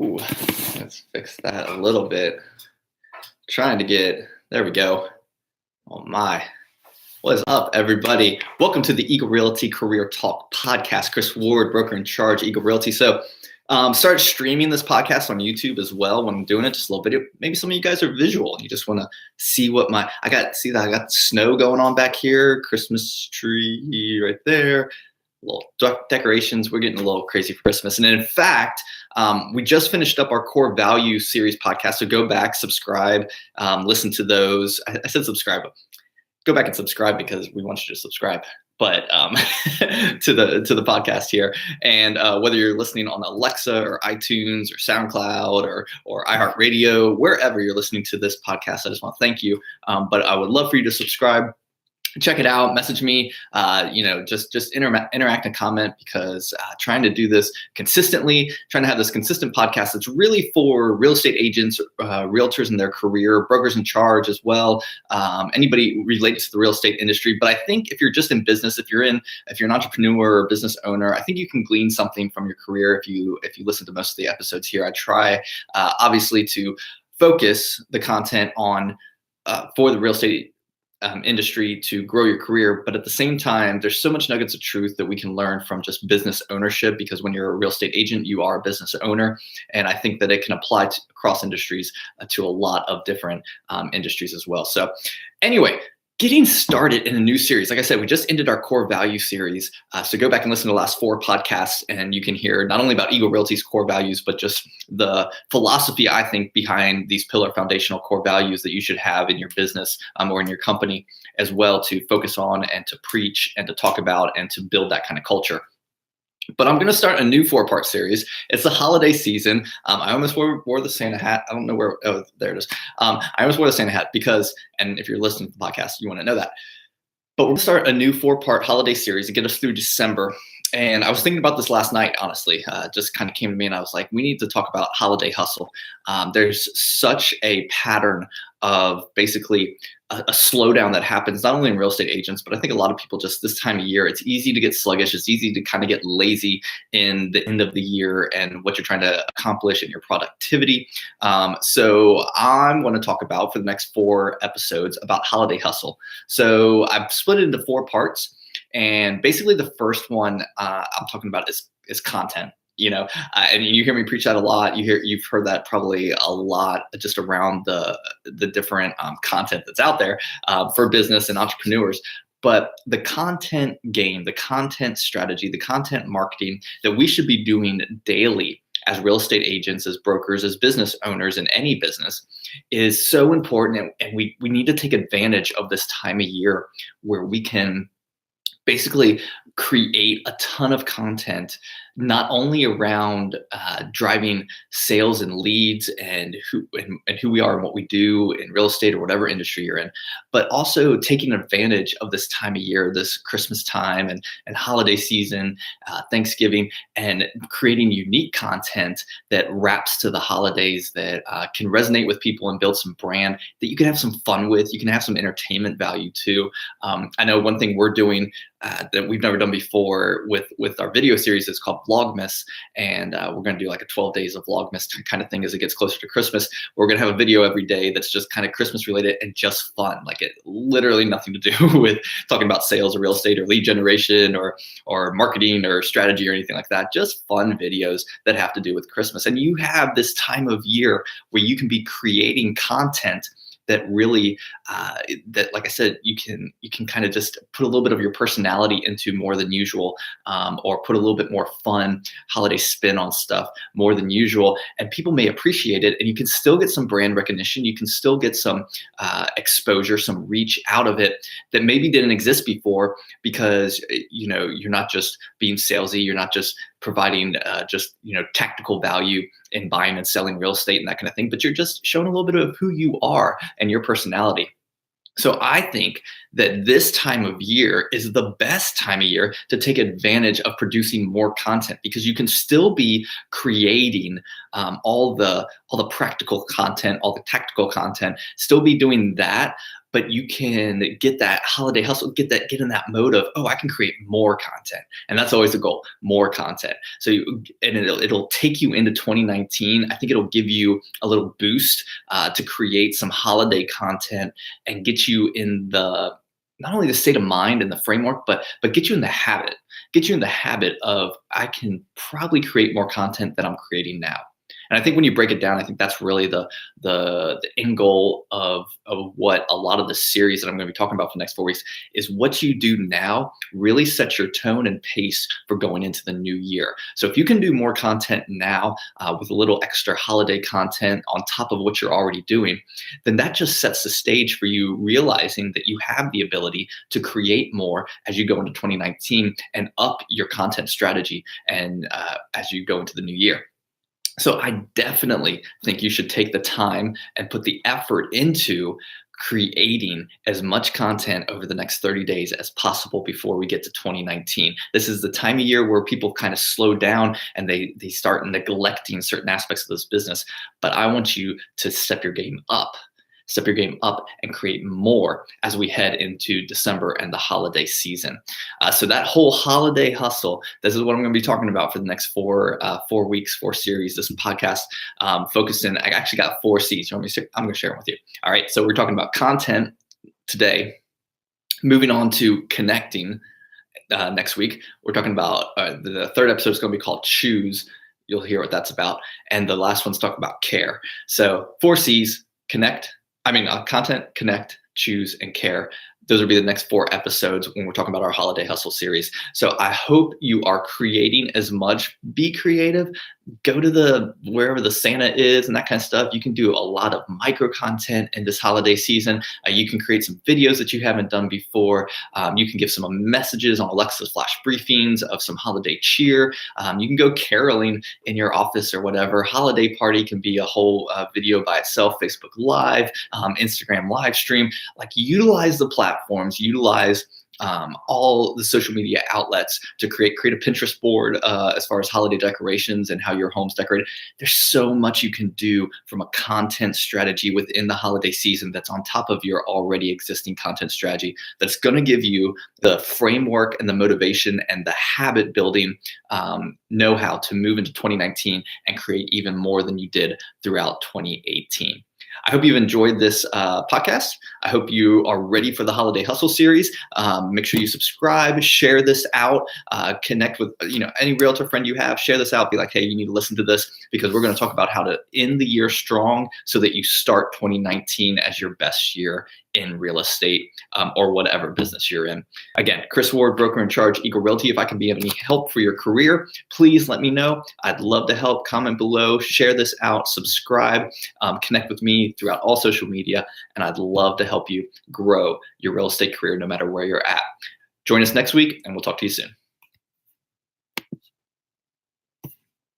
Ooh, let's fix that a little bit. There we go. Oh my. What is up, everybody? Welcome to the Eagle Realty Career Talk podcast. Chris Ward, broker in charge, Eagle Realty. Started streaming this podcast on YouTube as well when I'm doing it, just a little video. Maybe some of you guys are visual and you just want to see I got snow going on back here, Christmas tree right there. Little decorations. We're getting a little crazy for Christmas. And in fact, we just finished up our core value series podcast. So go back, subscribe, listen to those. I said subscribe. Go back and subscribe because we want you to subscribe. But to the podcast here, and whether you're listening on Alexa or iTunes or SoundCloud or iHeartRadio, wherever you're listening to this podcast, I just want to thank you. But I would love for you to subscribe. Check it out, message me, just interact and comment, because trying to do this consistently, trying to have this consistent podcast that's really for real estate agents, realtors in their career, brokers in charge as well, anybody related to the real estate industry. But I think if you're just in business, if you're an entrepreneur or business owner, I think you can glean something from your career if you listen to most of the episodes here. I try obviously to focus the content on for the real estate industry to grow your career. But at the same time, there's so much nuggets of truth that we can learn from just business ownership, because when you're a real estate agent, you are a business owner. And I think that it can apply to across industries to a lot of different industries as well. So anyway, getting started in a new series. Like I said, we just ended our core value series. So go back and listen to the last 4 podcasts, and you can hear not only about Eagle Realty's core values, but just the philosophy, I think, behind these pillar foundational core values that you should have in your business or in your company as well, to focus on and to preach and to talk about and to build that kind of culture. But I'm going to start a new 4-part series. It's the holiday season. I almost wore the Santa hat. I don't know where. Oh, there it is. I almost wore the Santa hat because, and if you're listening to the podcast, you want to know that. But we're going to start a new 4-part holiday series to get us through December. And I was thinking about this last night, honestly. Just kind of came to me and I was like, we need to talk about holiday hustle. There's such a pattern of basically a slowdown that happens not only in real estate agents, but I think a lot of people just this time of year, it's easy to get sluggish. It's easy to kind of get lazy in the end of the year and what you're trying to accomplish in your productivity. So I'm going to talk about, for the next 4 episodes, about holiday hustle. So I've split it into 4 parts. And basically the first one I'm talking about is content. And you hear me preach that a lot. You've heard that probably a lot just around the different content that's out there for business and entrepreneurs. But the content game, the content strategy, the content marketing that we should be doing daily as real estate agents, as brokers, as business owners in any business is so important. And we need to take advantage of this time of year where we can basically create a ton of content, not only around driving sales and leads and who we are and what we do in real estate or whatever industry you're in, but also taking advantage of this time of year, this Christmas time and holiday season, Thanksgiving, and creating unique content that wraps to the holidays that can resonate with people and build some brand that you can have some fun with. You can have some entertainment value too. I know one thing we're doing that we've never done before with our video series is called Vlogmas, and we're going to do like a 12 days of Vlogmas kind of thing as it gets closer to Christmas. We're going to have a video every day that's just kind of Christmas related and just fun, like it literally nothing to do with talking about sales or real estate or lead generation or marketing or strategy or anything like that. Just fun videos that have to do with Christmas. And you have this time of year where you can be creating content that really, that like I said, you can kind of just put a little bit of your personality into more than usual, or put a little bit more fun holiday spin on stuff more than usual, and people may appreciate it. And you can still get some brand recognition. You can still get some exposure, some reach out of it that maybe didn't exist before, because you're not just being salesy, you're not just providing tactical value in buying and selling real estate and that kind of thing, but you're just showing a little bit of who you are and your personality. So I think that this time of year is the best time of year to take advantage of producing more content, because you can still be creating all the practical content, all the tactical content, still be doing that. But you can get that holiday hustle, get in that mode of, oh, I can create more content. And that's always the goal, more content. So it'll take you into 2019. I think it'll give you a little boost to create some holiday content and get you in the, not only the state of mind and the framework, but get you in the habit. Get you in the habit of, I can probably create more content than I'm creating now. And I think when you break it down, I think that's really the end goal of what a lot of the series that I'm going to be talking about for the next 4 weeks is. What you do now really sets your tone and pace for going into the new year. So if you can do more content now with a little extra holiday content on top of what you're already doing, then that just sets the stage for you realizing that you have the ability to create more as you go into 2019 and up your content strategy and as you go into the new year. So I definitely think you should take the time and put the effort into creating as much content over the next 30 days as possible before we get to 2019. This is the time of year where people kind of slow down and they start neglecting certain aspects of this business. But I want you to step your game up. Step your game up and create more as we head into December and the holiday season. So that whole holiday hustle, this is what I'm going to be talking about for the next 4 weeks, 4 series. This podcast focused in, I actually got 4 C's. You want me to? I'm going to share them with you. All right. So we're talking about content today. Moving on to connecting next week. We're talking about the 3rd episode is going to be called Choose. You'll hear what that's about. And the last one's talking about care. So 4 C's: content, connect, choose, and care. Those will be the next 4 episodes when we're talking about our Holiday Hustle series. So I hope you are creating as much. Be creative. Go to wherever the Santa is and that kind of stuff. You can do a lot of micro content in this holiday season. You can create some videos that you haven't done before. You can give some messages on Alexa's flash briefings of some holiday cheer. You can go caroling in your office or whatever. Holiday party can be a whole video by itself. Facebook Live, Instagram live stream. Like, utilize the platforms, utilize all the social media outlets to create a Pinterest board as far as holiday decorations and how your home's decorated. There's so much you can do from a content strategy within the holiday season that's on top of your already existing content strategy, that's going to give you the framework and the motivation and the habit building know-how to move into 2019 and create even more than you did throughout 2018. I hope you've enjoyed this podcast. I hope you are ready for the Holiday Hustle series. Make sure you subscribe, share this out, connect with any realtor friend you have. Share this out. Be like, hey, you need to listen to this, because we're going to talk about how to end the year strong so that you start 2019 as your best year in real estate or whatever business you're in. Again, Chris Ward, broker in charge, Eagle Realty. If I can be of any help for your career, please let me know. I'd love to help. Comment below, share this out, subscribe, connect with me throughout all social media, and I'd love to help you grow your real estate career no matter where you're at. Join us next week, and we'll talk to you soon.